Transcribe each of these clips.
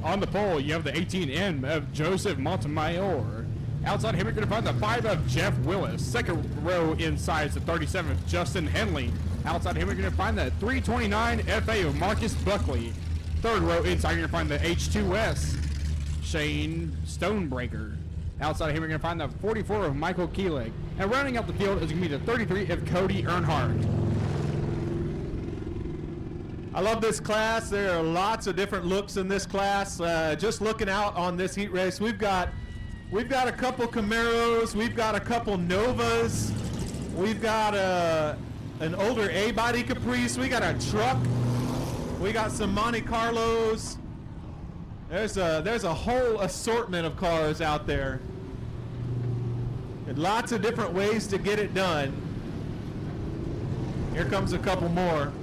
On the pole, you have the 18M of Joseph Montemayor. Outside him, you're going to find the 5 of Jeff Willis. Second row inside is the 37 of Justin Henley. Outside him, you're going to find the 329 FA of Marcus Buckley. Third row inside, you're going to find the H2S, Shane Stonebreaker. Outside him, you're going to find the 44 of Michael Keeling. And rounding out the field is going to be the 33 of Cody Earnhardt. I love this class. There are lots of different looks in this class. Just looking out on this heat race, we've got a couple Camaros, we've got a couple Novas, we've got an older A-body Caprice, we got a truck, we got some Monte Carlos. There's a whole assortment of cars out there, and lots of different ways to get it done. Here comes a couple more.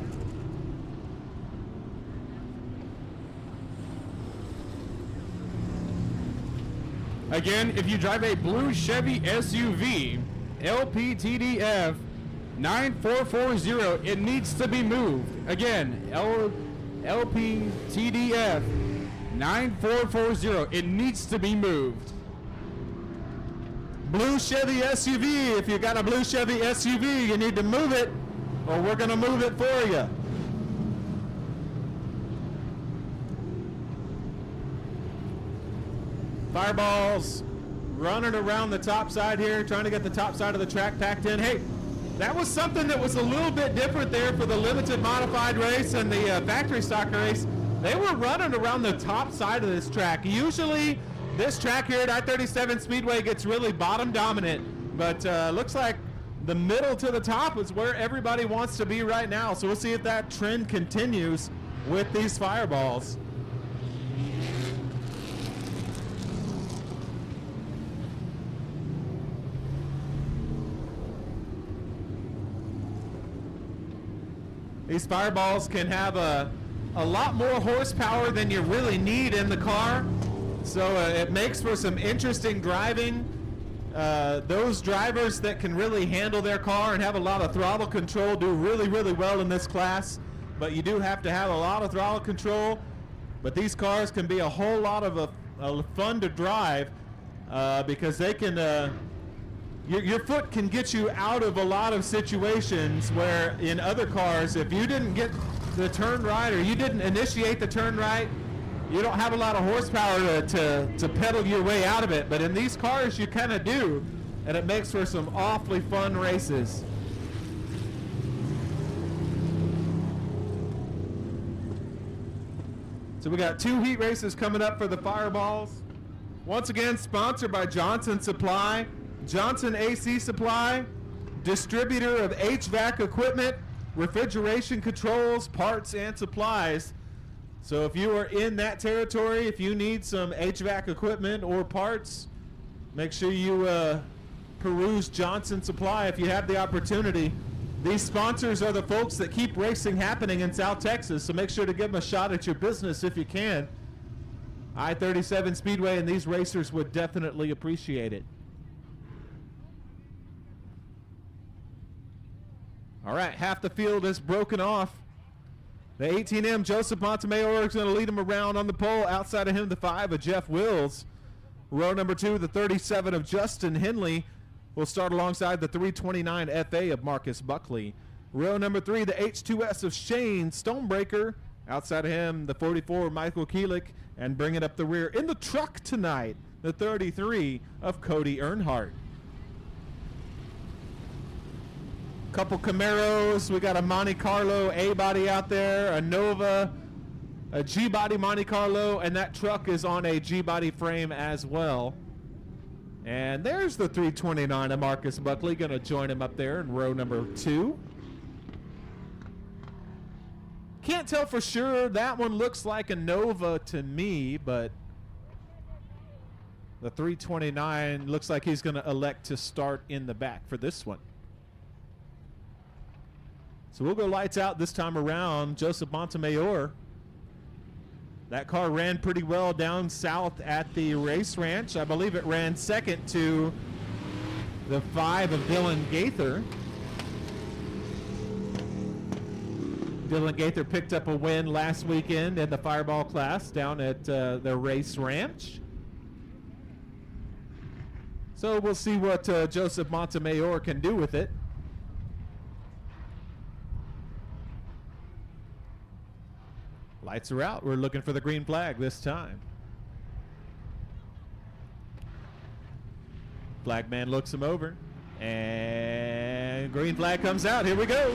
Again, if you drive a blue Chevy SUV, LPTDF 9440, it needs to be moved. Again, LPTDF 9440, it needs to be moved. Blue Chevy SUV, if you got a blue Chevy SUV, you need to move it, or we're going to move it for you. Fireballs running around the top side here, trying to get the top side of the track packed in. Hey, that was something that was a little bit different there for the limited modified race and the factory stock race. They were running around the top side of this track. Usually this track here at I37 Speedway gets really bottom dominant, but looks like the middle to the top is where everybody wants to be right now. So we'll see if that trend continues with these fireballs. These fireballs can have a lot more horsepower than you really need in the car, so it makes for some interesting driving. Those drivers that can really handle their car and have a lot of throttle control do really, really well in this class, but you do have to have a lot of throttle control. But these cars can be a whole lot of fun to drive because they can your foot can get you out of a lot of situations where in other cars, if you didn't get the turn right or you didn't initiate the turn right, you don't have a lot of horsepower to pedal your way out of it. But in these cars, you kind of do, and it makes for some awfully fun races. So we got 2 heat races coming up for the Fireballs. Once again, sponsored by Johnson Supply. Johnson AC Supply, distributor of HVAC equipment, refrigeration controls, parts, and supplies. So if you are in that territory, if you need some HVAC equipment or parts, make sure you peruse Johnson Supply if you have the opportunity. These sponsors are the folks that keep racing happening in South Texas, so make sure to give them a shot at your business if you can. I37 Speedway and these racers would definitely appreciate it. All right, half the field is broken off. The 18M, Joseph Montemayor, is going to lead him around on the pole. Outside of him, the 5 of Jeff Wills. Row number 2, the 37 of Justin Henley will start alongside the 329 FA of Marcus Buckley. Row number 3, the H2S of Shane Stonebreaker. Outside of him, the 44 of Michael Keeling. And bringing up the rear in the truck tonight, the 33 of Cody Earnhardt. Couple Camaros, we got a Monte Carlo A-body out there, a Nova, a G-body Monte Carlo, and that truck is on a G-body frame as well. And there's the 329 of Marcus Buckley, going to join him up there in row number 2. Can't tell for sure, that one looks like a Nova to me, but the 329 looks like he's going to elect to start in the back for this one. So we'll go lights out this time around. Joseph Montemayor. That car ran pretty well down south at the race ranch. I believe it ran second to the 5 of Dylan Gaither. Dylan Gaither picked up a win last weekend in the Fireball class down at the Race Ranch. So we'll see what Joseph Montemayor can do with it. Lights are out. We're looking for the green flag this time. Flag man looks him over. And green flag comes out. Here we go.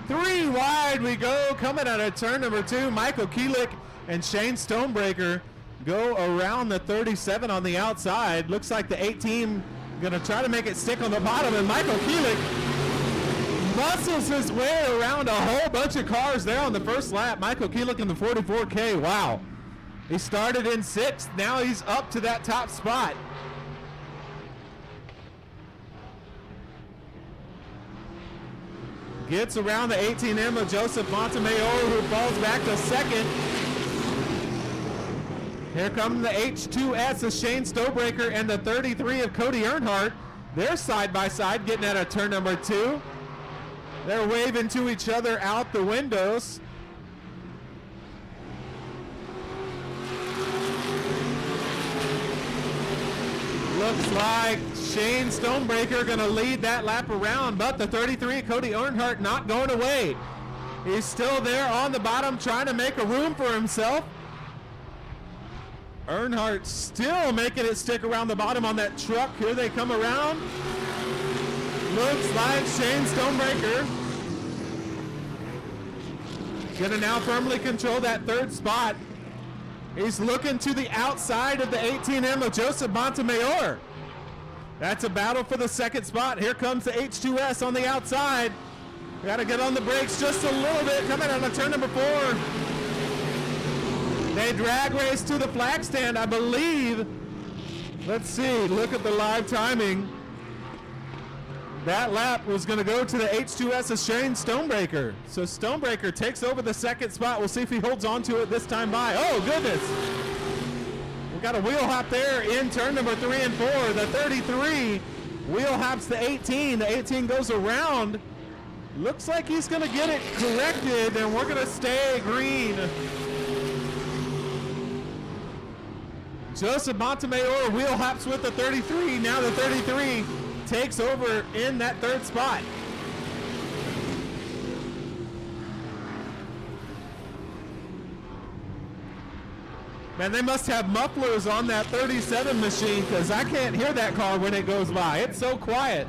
Three wide we go. Coming out of turn number 2, Michael Keelik and Shane Stonebreaker go around the 37 on the outside. Looks like the 18 going to try to make it stick on the bottom, and Michael Keelik muscles his way around a whole bunch of cars there on the first lap. Michael Keelik in the 44K. Wow. He started in 6th. Now he's up to that top spot. Gets around the 18M of Joseph Montemayor, who falls back to 2nd. Here comes the H2S of Shane Stonebreaker and the 33 of Cody Earnhardt. They're side by side getting out of turn number 2. They're waving to each other out the windows. Looks like Shane Stonebreaker going to lead that lap around, but the 33, Cody Earnhardt, not going away. He's still there on the bottom trying to make a room for himself. Earnhardt still making it stick around the bottom on that truck. Here they come around. Looks like Shane Stonebreaker going to now firmly control that 3rd spot. He's looking to the outside of the 18M of Joseph Montemayor. That's a battle for the 2nd spot. Here comes the H2S on the outside. Got to get on the brakes just a little bit. Coming out of turn number 4. They drag race to the flag stand, I believe. Let's see. Look at the live timing. That lap was going to go to the H2S of Shane Stonebreaker. So Stonebreaker takes over the 2nd spot. We'll see if he holds on to it this time by. Oh, goodness. We got a wheel hop there in turn number 3 and 4. The 33 wheel hops the 18. The 18 goes around. Looks like he's going to get it corrected, and we're going to stay green. Joseph Montemayor wheel hops with the 33. Now the 33 takes over in that 3rd spot. Man, they must have mufflers on that 37 machine, because I can't hear that car when it goes by. It's so quiet.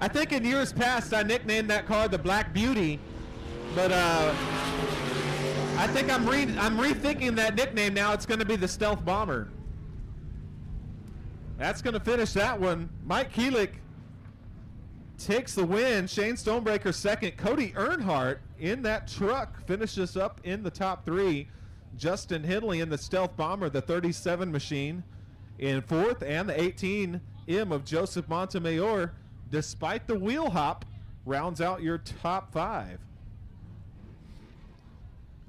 I think in years past I nicknamed that car the Black Beauty, but I think I'm rethinking that nickname now. It's going to be the Stealth Bomber. That's going to finish that one. Mike Keelik takes the win. Shane Stonebreaker 2nd. Cody Earnhardt in that truck finishes up in the top 3. Justin Henley in the Stealth Bomber, the 37 machine, in 4th, and the 18M of Joseph Montemayor, despite the wheel hop, rounds out your top 5.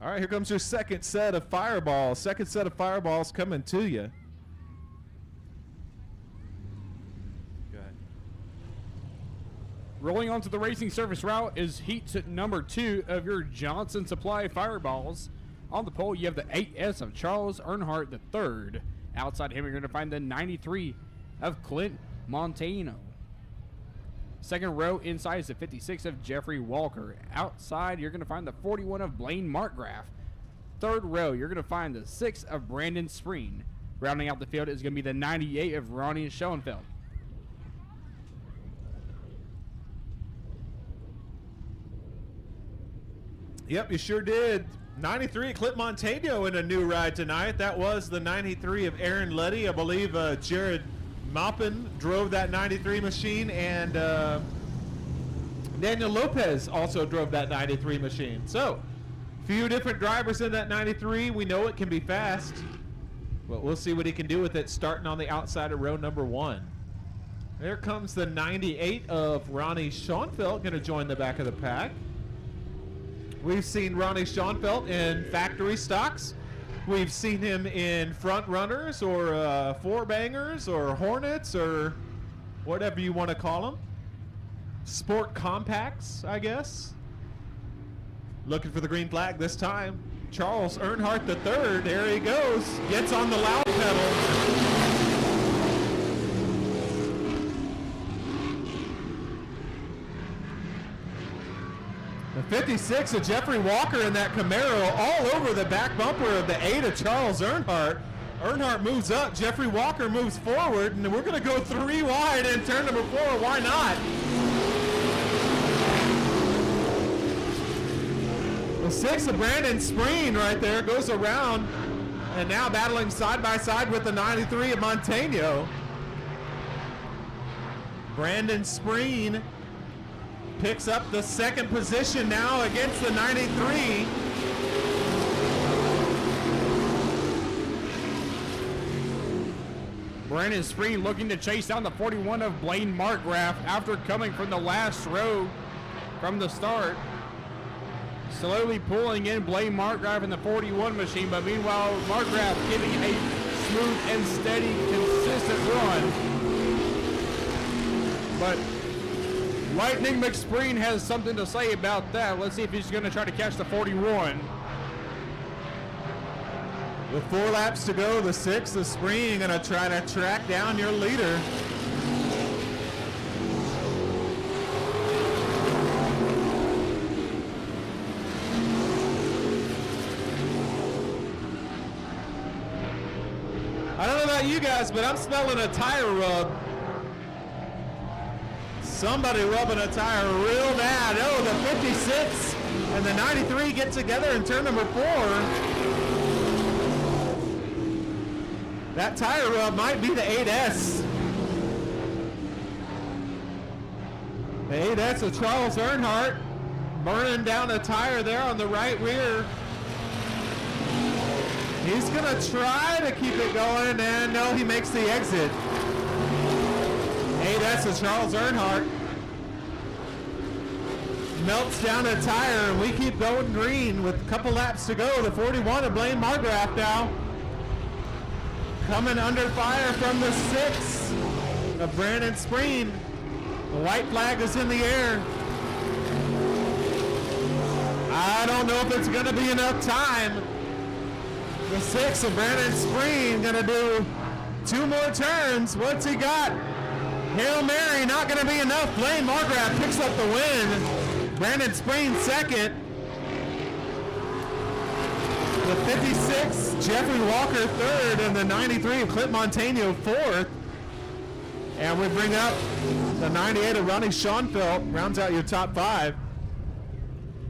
All right, here comes your 2nd set of fireballs. 2nd set of fireballs coming to you. Go ahead. Rolling onto the racing service route is heat number 2 of your Johnson Supply fireballs. On the pole, you have the 8S of Charles Earnhardt III. Outside him, you're going to find the 93 of Clint Montano. 2nd row inside is the 56 of Jeffrey Walker. Outside, you're going to find the 41 of Blaine Markgraf. 3rd row, you're going to find the 6 of Brandon Spreen. Rounding out the field is going to be the 98 of Ronnie Schoenfeld. Yep, you sure did. 93 Clint Montano in a new ride tonight. That was the 93 of Aaron Letty. I believe Jared Maupin drove that 93 machine, and Daniel Lopez also drove that 93 machine. So, few different drivers in that 93. We know it can be fast, but we'll see what he can do with it starting on the outside of row number 1. There comes the 98 of Ronnie Schoenfeld, going to join the back of the pack. We've seen Ronnie Schoenfeld in factory stocks. We've seen him in front runners or four bangers or Hornets or whatever you want to call them. Sport compacts, I guess. Looking for the green flag this time. Charles Earnhardt III, there he goes. Gets on the loud pedal. The 56 of Jeffrey Walker in that Camaro all over the back bumper of the 8 of Charles Earnhardt. Earnhardt moves up, Jeffrey Walker moves forward, and we're going to go 3 wide in turn number 4. Why not? The 6 of Brandon Spreen right there goes around, and now battling side by side with the 93 of Montano. Brandon Spreen picks up the 2nd position now against the 93. Brandon Spreen looking to chase down the 41 of Blaine Markgraf after coming from the last row from the start. Slowly pulling in Blaine Markgraf in the 41 machine, but meanwhile Markgraf giving a smooth and steady, consistent run. But Lightning McSpreen has something to say about that. Let's see if he's going to try to catch the 41. With 4 laps to go, the 6 of Spreen going to try to track down your leader. I don't know about you guys, but I'm smelling a tire rub. Somebody rubbing a tire real bad. Oh, the 56 and the 93 get together in turn number 4. That tire rub might be the 8S. The 8S of Charles Earnhardt burning down a tire there on the right rear. He's going to try to keep it going, and no, he makes the exit. 8S of Charles Earnhardt melts down a tire, and we keep going green with a couple laps to go. The 41 of Blaine Markgraf now coming under fire from the 6 of Brandon Spreen. The white flag is in the air. I don't know if it's going to be enough time. The 6 of Brandon Spreen going to do 2 more turns. What's he got? Hail Mary, not going to be enough. Blaine Markgraf picks up the win. Brandon Spreen 2nd. The 56, Jeffrey Walker 3rd, and the 93 of Clint Montano 4th. And we bring up the 98 of Ronnie Schoenfeld, rounds out your top 5.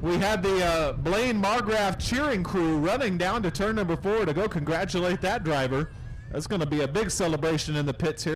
We had the Blaine Markgraf cheering crew running down to turn number 4 to go congratulate that driver. That's going to be a big celebration in the pits here.